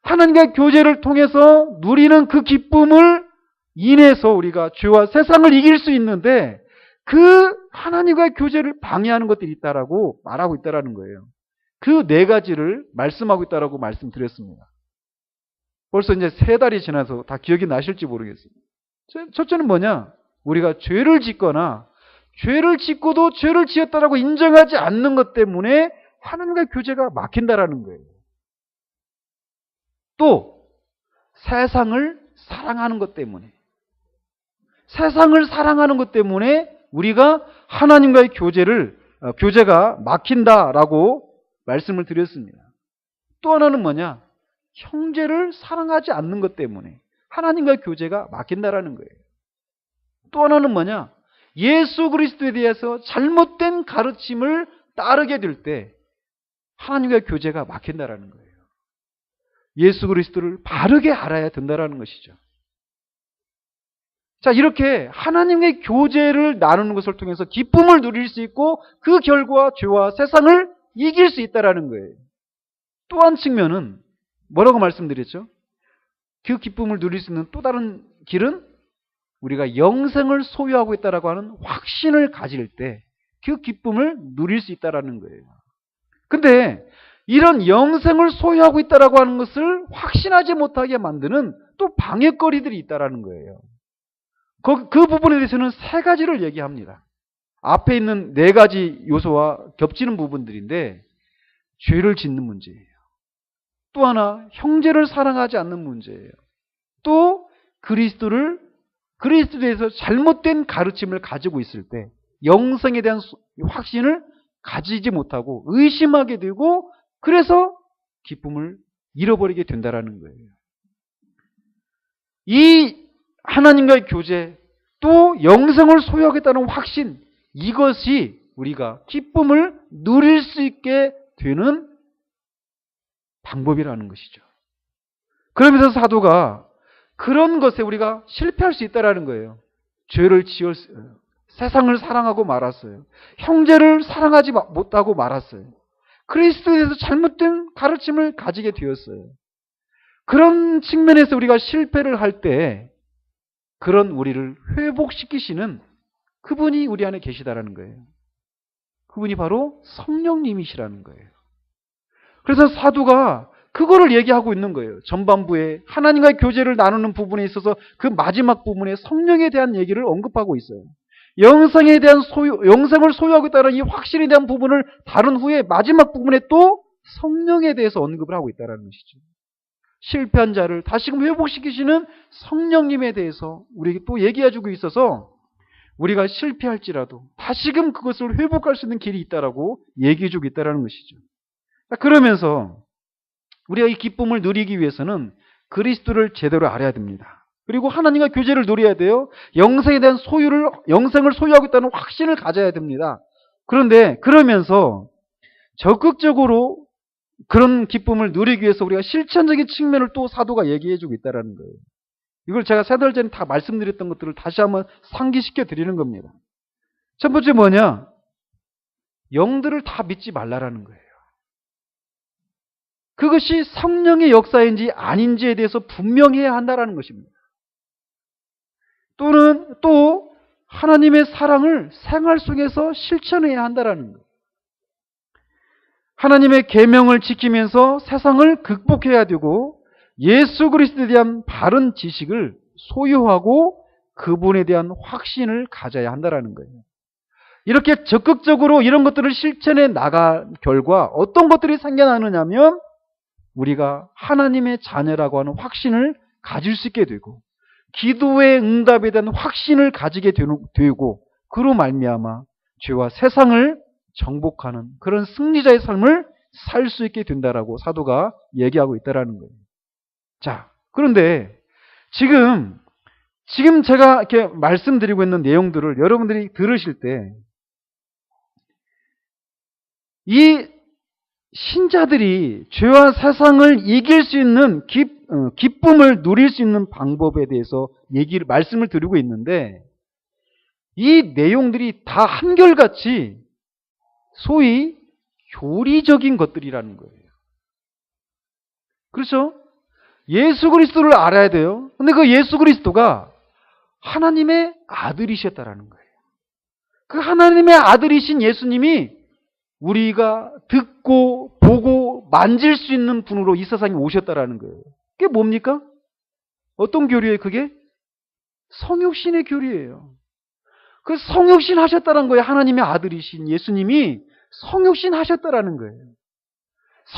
하나님과 교제를 통해서 누리는 그 기쁨을 인해서 우리가 죄와 세상을 이길 수 있는데 그 하나님과의 교제를 방해하는 것들이 있다라고 말하고 있다라는 거예요. 그 네 가지를 말씀하고 있다라고 말씀드렸습니다. 벌써 이제 3달이 지나서 다 기억이 나실지 모르겠어요. 첫째는 뭐냐? 우리가 죄를 짓거나 죄를 짓고도 죄를 지었다라고 인정하지 않는 것 때문에 하나님과 교제가 막힌다라는 거예요. 또 세상을 사랑하는 것 때문에 세상을 사랑하는 것 때문에 우리가 하나님과의 교제가 막힌다라고 말씀을 드렸습니다. 또 하나는 뭐냐? 형제를 사랑하지 않는 것 때문에 하나님과의 교제가 막힌다라는 거예요. 또 하나는 뭐냐? 예수 그리스도에 대해서 잘못된 가르침을 따르게 될 때 하나님과의 교제가 막힌다라는 거예요. 예수 그리스도를 바르게 알아야 된다라는 것이죠. 자, 이렇게 하나님의 교제를 나누는 것을 통해서 기쁨을 누릴 수 있고 그 결과 죄와 세상을 이길 수 있다라는 거예요. 또 한 측면은 뭐라고 말씀드렸죠? 그 기쁨을 누릴 수 있는 또 다른 길은 우리가 영생을 소유하고 있다라고 하는 확신을 가질 때 그 기쁨을 누릴 수 있다라는 거예요. 근데 이런 영생을 소유하고 있다라고 하는 것을 확신하지 못하게 만드는 또 방해거리들이 있다라는 거예요. 그 부분에 대해서는 3가지를 얘기합니다. 앞에 있는 4가지 요소와 겹치는 부분들인데 죄를 짓는 문제예요. 또 하나 형제를 사랑하지 않는 문제예요. 또 그리스도에 대해서 잘못된 가르침을 가지고 있을 때 영생에 대한 확신을 가지지 못하고 의심하게 되고 그래서 기쁨을 잃어버리게 된다라는 거예요. 이 하나님과의 교제 또 영생을 소유하겠다는 확신 이것이 우리가 기쁨을 누릴 수 있게 되는 방법이라는 것이죠. 그러면서 사도가 그런 것에 우리가 실패할 수 있다는 거예요. 죄를 지었어요. 세상을 사랑하고 말았어요. 형제를 사랑하지 못하고 말았어요. 그리스도에 대해서 잘못된 가르침을 가지게 되었어요. 그런 측면에서 우리가 실패를 할 때 그런 우리를 회복시키시는 그분이 우리 안에 계시다라는 거예요. 그분이 바로 성령님이시라는 거예요. 그래서 사도가 그거를 얘기하고 있는 거예요. 전반부에 하나님과의 교제를 나누는 부분에 있어서 그 마지막 부분에 성령에 대한 얘기를 언급하고 있어요. 영생에 대한 영생을 소유하고 있다는 이 확신에 대한 부분을 다룬 후에 마지막 부분에 또 성령에 대해서 언급을 하고 있다는 것이죠. 실패한 자를 다시금 회복시키시는 성령님에 대해서 우리에게 또 얘기해주고 있어서 우리가 실패할지라도 다시금 그것을 회복할 수 있는 길이 있다라고 얘기해주고 있다는 것이죠. 그러면서 우리가 이 기쁨을 누리기 위해서는 그리스도를 제대로 알아야 됩니다. 그리고 하나님과 교제를 누려야 돼요. 영생에 대한 영생을 소유하고 있다는 확신을 가져야 됩니다. 그런데 그러면서 적극적으로 그런 기쁨을 누리기 위해서 우리가 실천적인 측면을 또 사도가 얘기해주고 있다는 거예요. 이걸 제가 3달 전에 다 말씀드렸던 것들을 다시 한번 상기시켜 드리는 겁니다. 첫 번째 뭐냐? 영들을 다 믿지 말라라는 거예요. 그것이 성령의 역사인지 아닌지에 대해서 분명해야 한다는 것입니다. 또는 또 하나님의 사랑을 생활 속에서 실천해야 한다는 거예요. 하나님의 계명을 지키면서 세상을 극복해야 되고 예수 그리스도에 대한 바른 지식을 소유하고 그분에 대한 확신을 가져야 한다는 거예요. 이렇게 적극적으로 이런 것들을 실천해 나간 결과 어떤 것들이 생겨나느냐면 우리가 하나님의 자녀라고 하는 확신을 가질 수 있게 되고 기도의 응답에 대한 확신을 가지게 되고 그로 말미암아 죄와 세상을 정복하는 그런 승리자의 삶을 살 수 있게 된다라고 사도가 얘기하고 있다라는 거예요. 자, 그런데 지금 제가 이렇게 말씀드리고 있는 내용들을 여러분들이 들으실 때 이 신자들이 죄와 세상을 이길 수 있는 기쁨을 누릴 수 있는 방법에 대해서 말씀을 드리고 있는데 이 내용들이 다 한결같이 소위 교리적인 것들이라는 거예요. 그렇죠? 예수 그리스도를 알아야 돼요. 근데 그 예수 그리스도가 하나님의 아들이셨다라는 거예요. 그 하나님의 아들이신 예수님이 우리가 듣고 보고 만질 수 있는 분으로 이 세상에 오셨다라는 거예요. 그게 뭡니까? 어떤 교리예요, 그게? 성육신의 교리예요. 그 성육신 하셨다는 거예요. 하나님의 아들이신 예수님이 성육신 하셨다라는 거예요.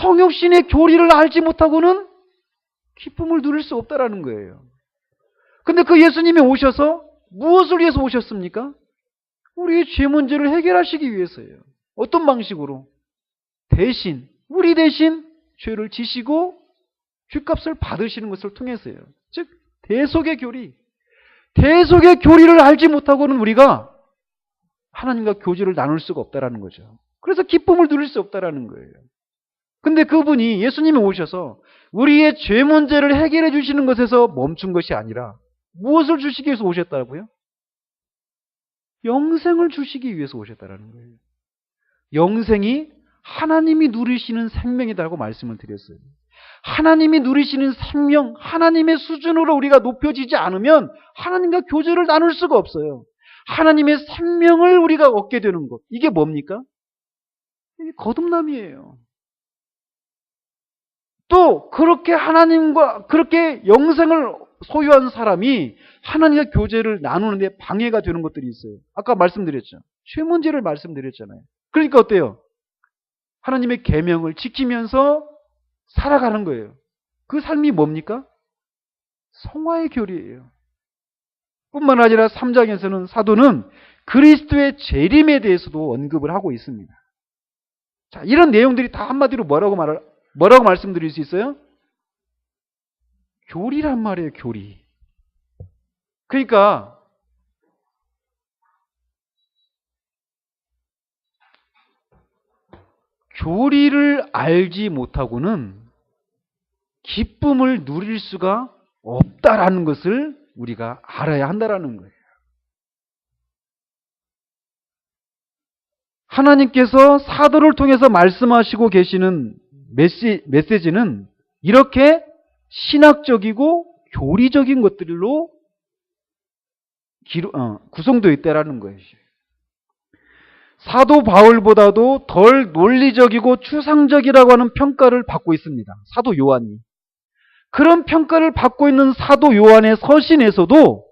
성육신의 교리를 알지 못하고는 기쁨을 누릴 수 없다라는 거예요. 근데 그 예수님이 오셔서 무엇을 위해서 오셨습니까? 우리의 죄 문제를 해결하시기 위해서예요. 어떤 방식으로? 우리 대신 죄를 지시고 죗값을 받으시는 것을 통해서요. 즉 대속의 교리. 대속의 교리를 알지 못하고는 우리가 하나님과 교제를 나눌 수가 없다라는 거죠. 그래서 기쁨을 누릴 수 없다라는 거예요. 근데 그분이 예수님이 오셔서 우리의 죄 문제를 해결해 주시는 것에서 멈춘 것이 아니라 무엇을 주시기 위해서 오셨다고요? 영생을 주시기 위해서 오셨다라는 거예요. 영생이 하나님이 누리시는 생명이라고 말씀을 드렸어요. 하나님이 누리시는 생명, 하나님의 수준으로 우리가 높여지지 않으면 하나님과 교제를 나눌 수가 없어요. 하나님의 생명을 우리가 얻게 되는 것. 이게 뭡니까? 이게 거듭남이에요. 또 그렇게 하나님과 그렇게 영생을 소유한 사람이 하나님과 교제를 나누는데 방해가 되는 것들이 있어요. 아까 말씀드렸죠. 죄 문제를 말씀드렸잖아요. 그러니까 어때요? 하나님의 계명을 지키면서 살아가는 거예요. 그 삶이 뭡니까? 성화의 교리예요. 뿐만 아니라 3장에서는 사도는 그리스도의 재림에 대해서도 언급을 하고 있습니다. 자, 이런 내용들이 다 한마디로 뭐라고 말씀드릴 수 있어요? 교리란 말이에요, 교리. 그러니까 교리를 알지 못하고는 기쁨을 누릴 수가 없다라는 것을 우리가 알아야 한다라는 거예요. 하나님께서 사도를 통해서 말씀하시고 계시는 메시지는 이렇게 신학적이고 교리적인 것들로 구성되어 있다라는 거예요. 사도 바울보다도 덜 논리적이고 추상적이라고 하는 평가를 받고 있습니다. 사도 요한이. 그런 평가를 받고 있는 사도 요한의 서신에서도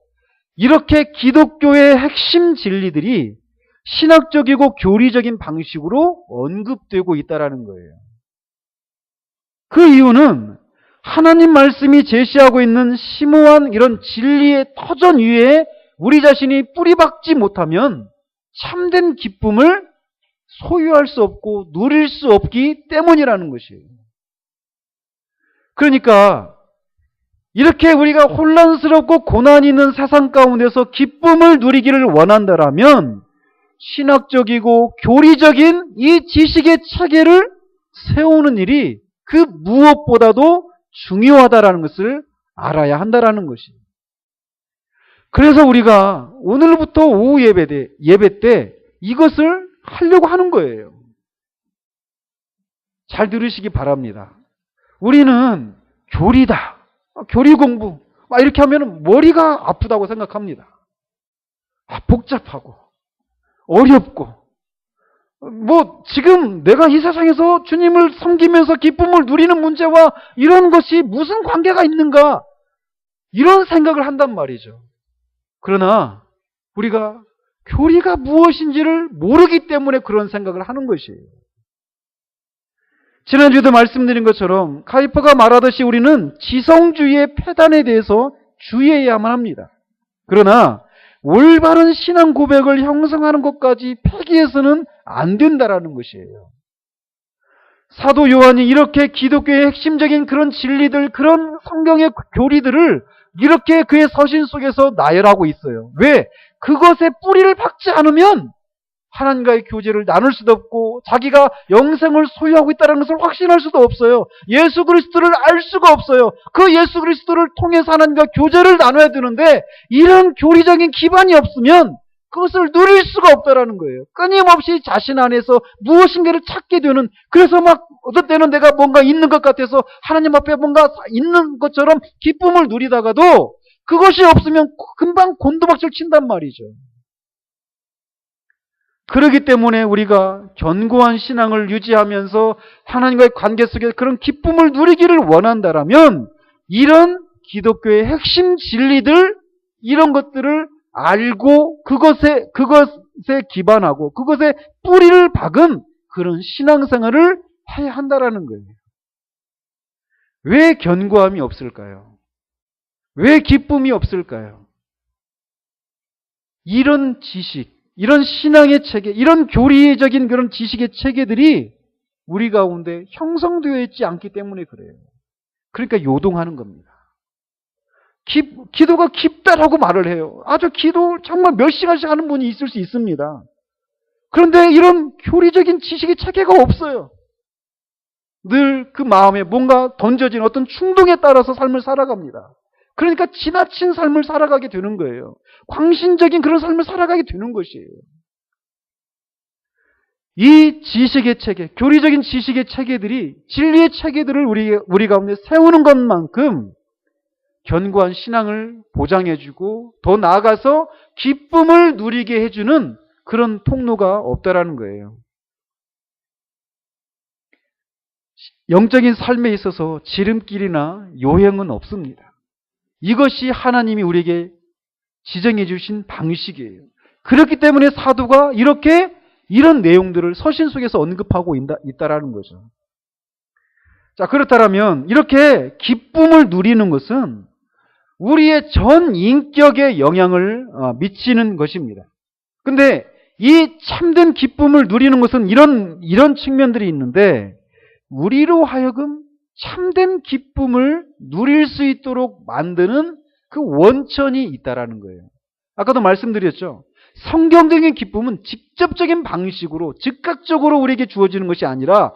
이렇게 기독교의 핵심 진리들이 신학적이고 교리적인 방식으로 언급되고 있다는 거예요. 그 이유는 하나님 말씀이 제시하고 있는 심오한 이런 진리의 터전 위에 우리 자신이 뿌리박지 못하면 참된 기쁨을 소유할 수 없고 누릴 수 없기 때문이라는 것이에요. 그러니까 이렇게 우리가 혼란스럽고 고난이 있는 세상 가운데서 기쁨을 누리기를 원한다라면 신학적이고 교리적인 이 지식의 체계를 세우는 일이 그 무엇보다도 중요하다라는 것을 알아야 한다라는 것이에요. 그래서 우리가 오늘부터 오후 예배 때 이것을 하려고 하는 거예요. 잘 들으시기 바랍니다. 우리는 교리다, 교리 공부 막 이렇게 하면 머리가 아프다고 생각합니다. 복잡하고 어렵고 지금 내가 이 세상에서 주님을 섬기면서 기쁨을 누리는 문제와 이런 것이 무슨 관계가 있는가, 이런 생각을 한단 말이죠. 그러나 우리가 교리가 무엇인지를 모르기 때문에 그런 생각을 하는 것이에요. 지난주에도 말씀드린 것처럼 카이퍼가 말하듯이 우리는 지성주의의 폐단에 대해서 주의해야만 합니다. 그러나 올바른 신앙 고백을 형성하는 것까지 폐기해서는 안 된다라는 것이에요. 사도 요한이 이렇게 기독교의 핵심적인 그런 진리들, 그런 성경의 교리들을 이렇게 그의 서신 속에서 나열하고 있어요. 왜? 그것에 뿌리를 박지 않으면 하나님과의 교제를 나눌 수도 없고 자기가 영생을 소유하고 있다는 것을 확신할 수도 없어요. 예수 그리스도를 알 수가 없어요. 그 예수 그리스도를 통해서 하나님과 교제를 나눠야 되는데 이런 교리적인 기반이 없으면 그것을 누릴 수가 없다라는 거예요. 끊임없이 자신 안에서 무엇인가를 찾게 되는, 그래서 어떤 때는 내가 뭔가 있는 것 같아서 하나님 앞에 뭔가 있는 것처럼 기쁨을 누리다가도 그것이 없으면 금방 곤두박질 친단 말이죠. 그렇기 때문에 우리가 견고한 신앙을 유지하면서 하나님과의 관계 속에 그런 기쁨을 누리기를 원한다라면 이런 기독교의 핵심 진리들, 이런 것들을 알고 그것에 기반하고 그것에 뿌리를 박은 그런 신앙생활을 해야 한다라는 거예요. 왜 견고함이 없을까요? 왜 기쁨이 없을까요? 이런 지식, 이런 신앙의 체계, 이런 교리적인 그런 지식의 체계들이 우리 가운데 형성되어 있지 않기 때문에 그래요. 그러니까 요동하는 겁니다. 기도가 깊다라고 말을 해요. 아주 기도 정말 몇 시간씩 하는 분이 있을 수 있습니다. 그런데 이런 교리적인 지식의 체계가 없어요. 늘 그 마음에 뭔가 던져진 어떤 충동에 따라서 삶을 살아갑니다. 그러니까 지나친 삶을 살아가게 되는 거예요. 광신적인 그런 삶을 살아가게 되는 것이에요. 이 지식의 체계, 교리적인 지식의 체계들이 진리의 체계들을 우리 가운데 세우는 것만큼 견고한 신앙을 보장해주고 더 나아가서 기쁨을 누리게 해주는 그런 통로가 없다라는 거예요. 영적인 삶에 있어서 지름길이나 요행은 없습니다. 이것이 하나님이 우리에게 지정해 주신 방식이에요. 그렇기 때문에 사도가 이렇게 이런 내용들을 서신 속에서 언급하고 있다라는 거죠. 자, 그렇다면 이렇게 기쁨을 누리는 것은 우리의 전 인격에 영향을 미치는 것입니다. 근데 이 참된 기쁨을 누리는 것은 이런 측면들이 있는데 우리로 하여금 참된 기쁨을 누릴 수 있도록 만드는 그 원천이 있다라는 거예요. 아까도 말씀드렸죠. 성경적인 기쁨은 직접적인 방식으로 즉각적으로 우리에게 주어지는 것이 아니라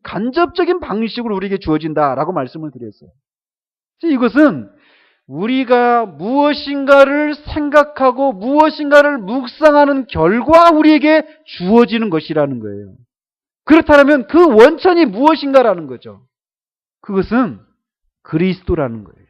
간접적인 방식으로 우리에게 주어진다라고 말씀을 드렸어요. 이것은 우리가 무엇인가를 생각하고 무엇인가를 묵상하는 결과 우리에게 주어지는 것이라는 거예요. 그렇다면 그 원천이 무엇인가라는 거죠. 그것은 그리스도라는 거예요.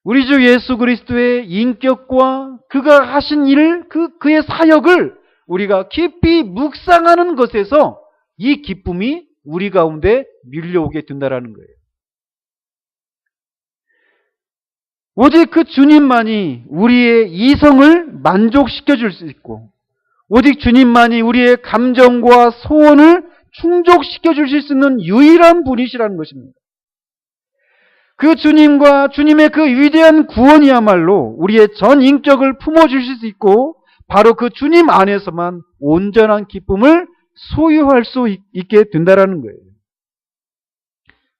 우리 주 예수 그리스도의 인격과 그가 하신 일, 그의 사역을 우리가 깊이 묵상하는 것에서 이 기쁨이 우리 가운데 밀려오게 된다라는 거예요. 오직 그 주님만이 우리의 이성을 만족시켜 줄 수 있고, 오직 주님만이 우리의 감정과 소원을 충족시켜 주실 수 있는 유일한 분이시라는 것입니다. 그 주님과 주님의 그 위대한 구원이야말로 우리의 전 인격을 품어주실 수 있고, 바로 그 주님 안에서만 온전한 기쁨을 소유할 수 있게 된다라는 거예요.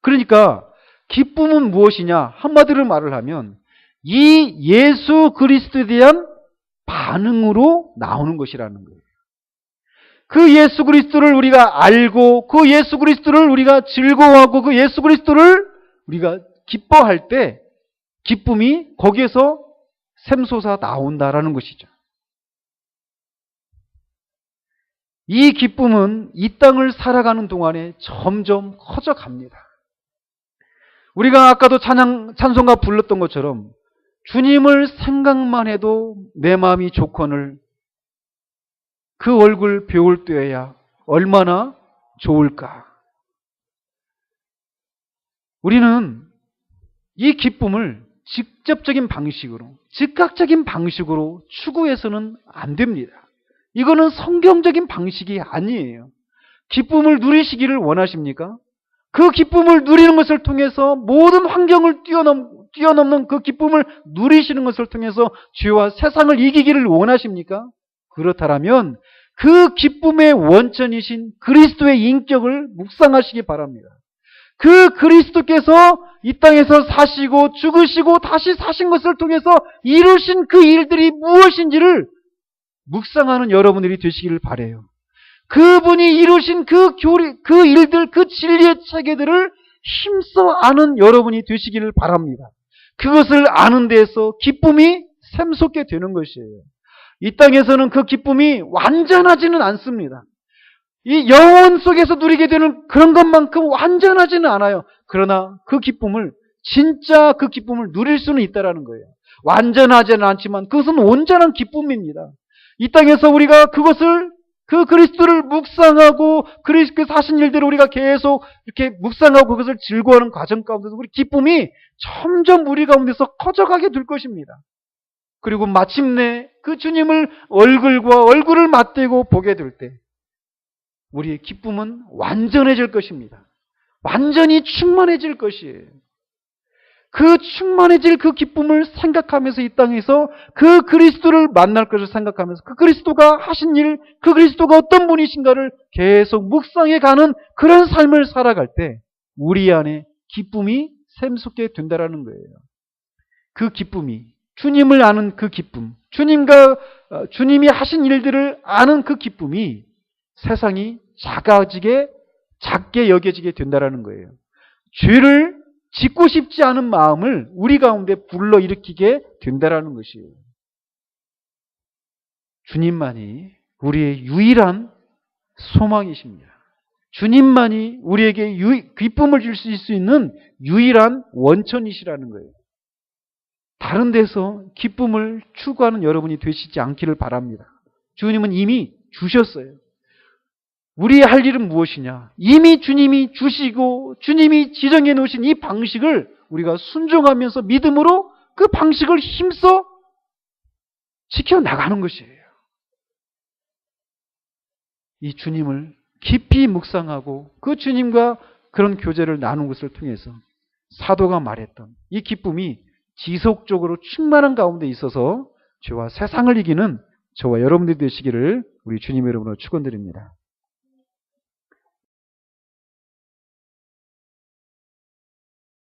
그러니까 기쁨은 무엇이냐? 한마디로 말을 하면 이 예수 그리스도에 대한 반응으로 나오는 것이라는 거예요. 그 예수 그리스도를 우리가 알고, 그 예수 그리스도를 우리가 즐거워하고, 그 예수 그리스도를 우리가 기뻐할 때 기쁨이 거기에서 샘솟아 나온다라는 것이죠. 이 기쁨은 이 땅을 살아가는 동안에 점점 커져갑니다. 우리가 아까도 찬송가 불렀던 것처럼 주님을 생각만 해도 내 마음이 좋거늘 그 얼굴 배울 때야 얼마나 좋을까. 우리는 이 기쁨을 직접적인 방식으로, 즉각적인 방식으로 추구해서는 안 됩니다. 이거는 성경적인 방식이 아니에요. 기쁨을 누리시기를 원하십니까? 그 기쁨을 누리는 것을 통해서 모든 환경을 뛰어넘는 그 기쁨을 누리시는 것을 통해서 죄와 세상을 이기기를 원하십니까? 그렇다면 그 기쁨의 원천이신 그리스도의 인격을 묵상하시기 바랍니다. 그 그리스도께서 이 땅에서 사시고 죽으시고 다시 사신 것을 통해서 이루신 그 일들이 무엇인지를 묵상하는 여러분들이 되시기를 바라요. 그분이 이루신 그 일들, 그 진리의 체계들을 힘써 아는 여러분이 되시기를 바랍니다. 그것을 아는 데에서 기쁨이 샘솟게 되는 것이에요. 이 땅에서는 그 기쁨이 완전하지는 않습니다. 이 영혼 속에서 누리게 되는 그런 것만큼 완전하지는 않아요. 그러나 그 기쁨을, 진짜 그 기쁨을 누릴 수는 있다라는 거예요. 완전하지는 않지만 그것은 온전한 기쁨입니다. 이 땅에서 우리가 그 그리스도를 묵상하고 그리스도께서 하신 일대로 우리가 계속 이렇게 묵상하고 그것을 즐거워하는 과정 가운데서 우리 기쁨이 점점 우리 가운데서 커져가게 될 것입니다. 그리고 마침내 그 주님을 얼굴을 맞대고 보게 될 때 우리의 기쁨은 완전해질 것입니다. 완전히 충만해질 것이에요. 그 충만해질 그 기쁨을 생각하면서 이 땅에서 그 그리스도를 만날 것을 생각하면서 그 그리스도가 하신 일, 그 그리스도가 어떤 분이신가를 계속 묵상해 가는 그런 삶을 살아갈 때 우리 안에 기쁨이 샘솟게 된다라는 거예요. 그 기쁨이, 주님을 아는 그 기쁨, 주님이 하신 일들을 아는 그 기쁨이 세상이 작게 여겨지게 된다라는 거예요. 죄를 짓고 싶지 않은 마음을 우리 가운데 불러일으키게 된다라는 것이에요. 주님만이 우리의 유일한 소망이십니다. 주님만이 우리에게 기쁨을 줄 수 있는 유일한 원천이시라는 거예요. 다른 데서 기쁨을 추구하는 여러분이 되시지 않기를 바랍니다. 주님은 이미 주셨어요. 우리의 할 일은 무엇이냐? 이미 주님이 주시고 주님이 지정해 놓으신 이 방식을 우리가 순종하면서 믿음으로 그 방식을 힘써 지켜나가는 것이에요. 이 주님을 깊이 묵상하고 그 주님과 그런 교제를 나눈 것을 통해서 사도가 말했던 이 기쁨이 지속적으로 충만한 가운데 있어서 죄와 세상을 이기는 저와 여러분들이 되시기를 우리 주님의 이름으로 축원드립니다.